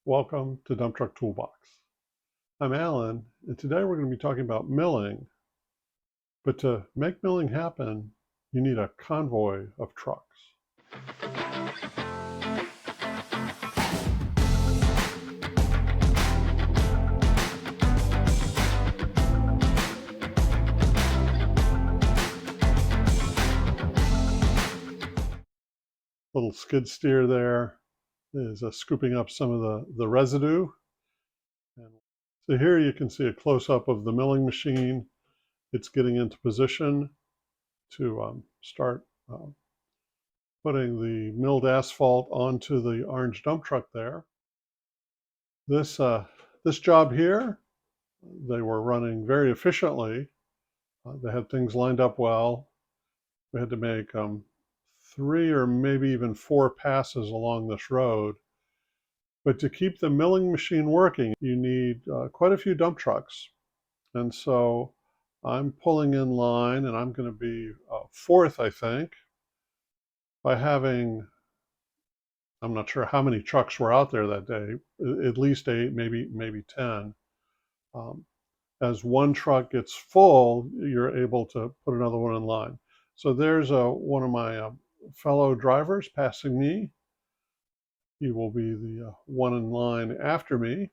Welcome to Dump Truck Toolbox. I'm Alan, and today we're going to be talking about milling. But to make milling happen, you need a convoy of trucks. Little skid steer there is scooping up some of the residue. And so here you can see a close-up of the milling machine. It's getting into position to start putting the milled asphalt onto the orange dump truck there. This job here, they were running very efficiently. They had things lined up well. We had to make 3 or maybe even 4 passes along this road. But to keep the milling machine working, you need quite a few dump trucks. And so I'm pulling in line, and I'm going to be fourth, I think, by having, I'm not sure how many trucks were out there that day, at least 8, maybe 10. As one truck gets full, you're able to put another one in line. So there's one of my fellow drivers passing me. He will be the one in line after me.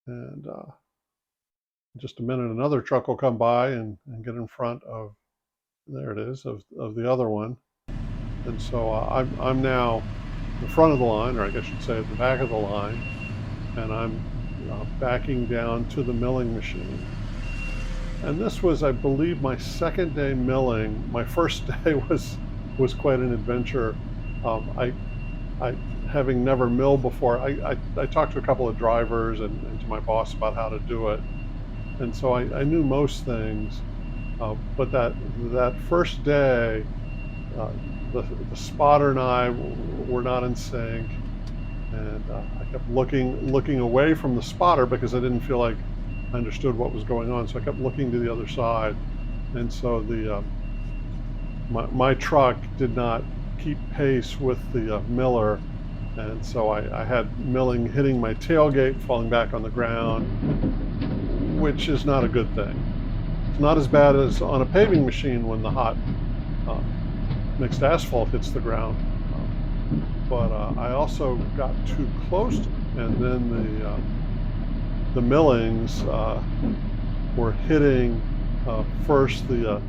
And in just a minute, another truck will come by and get in front of, there it is, of the other one. And so I'm now the front of the line, or I guess you'd say at the back of the line, and I'm backing down to the milling machine. And this was, I believe, my second day milling. My first day was quite an adventure. I having never milled before, I talked to a couple of drivers and to my boss about how to do it. And so I knew most things. But that first day, uh, the spotter and I were not in sync. And I kept looking away from the spotter because I didn't feel like I understood what was going on. So I kept looking to the other side. And so my truck did not keep pace with the miller. And so I had milling hitting my tailgate, falling back on the ground, which is not a good thing. It's not as bad as on a paving machine when the hot uh, mixed asphalt hits the ground. But I also got too close, and then the millings were hitting first the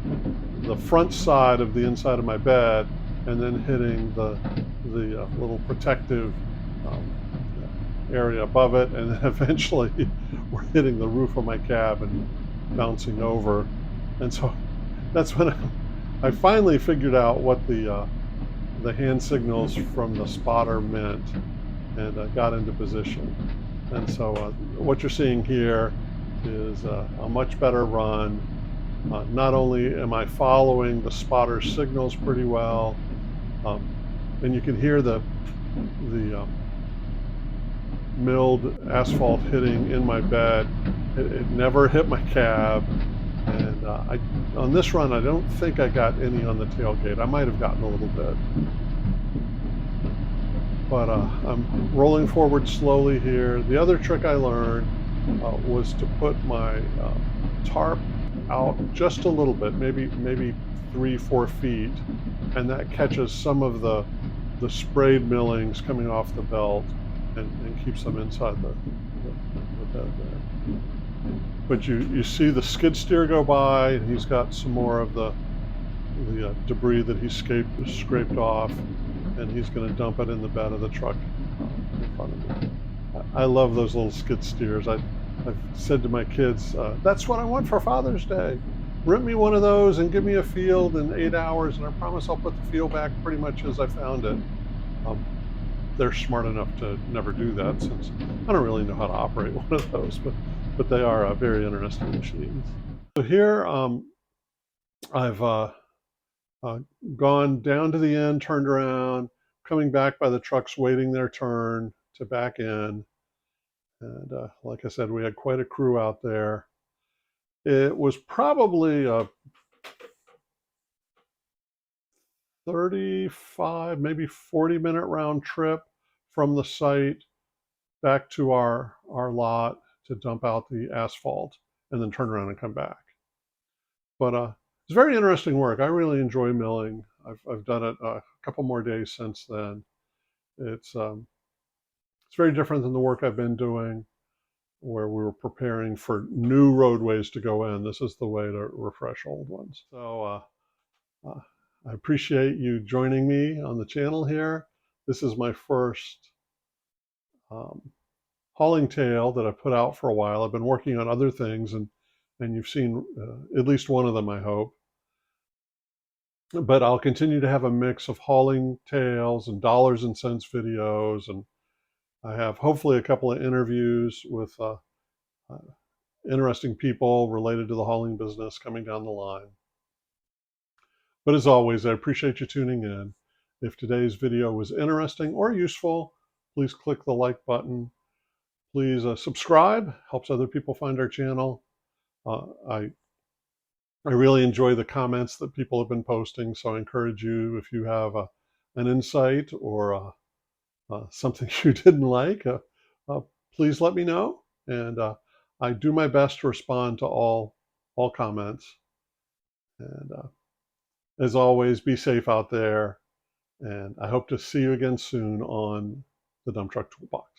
front side of the inside of my bed, and then hitting the little protective area above it, and then eventually were hitting the roof of my cab and bouncing over. And so that's when I finally figured out what the hand signals from the spotter meant, and got into position. And so what you're seeing here is a much better run. Not only am I following the spotter's signals pretty well, and you can hear the milled asphalt hitting in my bed. It never hit my cab. And on this run, I don't think I got any on the tailgate. I might have gotten a little bit. But I'm rolling forward slowly here. The other trick I learned was to put my tarp out just a little bit, maybe 3-4 feet, and that catches some of the sprayed millings coming off the belt and keeps them inside the bed there. But you see the skid steer go by, and he's got some more of the debris that he scraped off, and he's going to dump it in the bed of the truck in front of me. I love those little skid steers. I've said to my kids, that's what I want for Father's Day. Rent me one of those and give me a field in 8 hours, and I promise I'll put the field back pretty much as I found it. They're smart enough to never do that, since I don't really know how to operate one of those, but they are very interesting machines. So here I've gone down to the end, turned around, coming back by the trucks waiting their turn to back in. And like I said, we had quite a crew out there. It was probably a 35, maybe 40-minute round trip from the site back to our lot to dump out the asphalt and then turn around and come back. But it's very interesting work. I really enjoy milling. I've done it a couple more days since then. It's very different than the work I've been doing, where we were preparing for new roadways to go in. This is the way to refresh old ones. So I appreciate you joining me on the channel here. This is my first hauling tale that I put out for a while. I've been working on other things, and you've seen at least one of them, I hope. But I'll continue to have a mix of hauling tales and dollars and cents videos, and I have hopefully a couple of interviews with interesting people related to the hauling business coming down the line. But as always, I appreciate you tuning in. If today's video was interesting or useful, please click the like button. Please subscribe, helps other people find our channel. I really enjoy the comments that people have been posting, so I encourage you, if you have an insight or something you didn't like, please let me know. And I do my best to respond to all comments. And as always, be safe out there. And I hope to see you again soon on the Dump Truck Toolbox.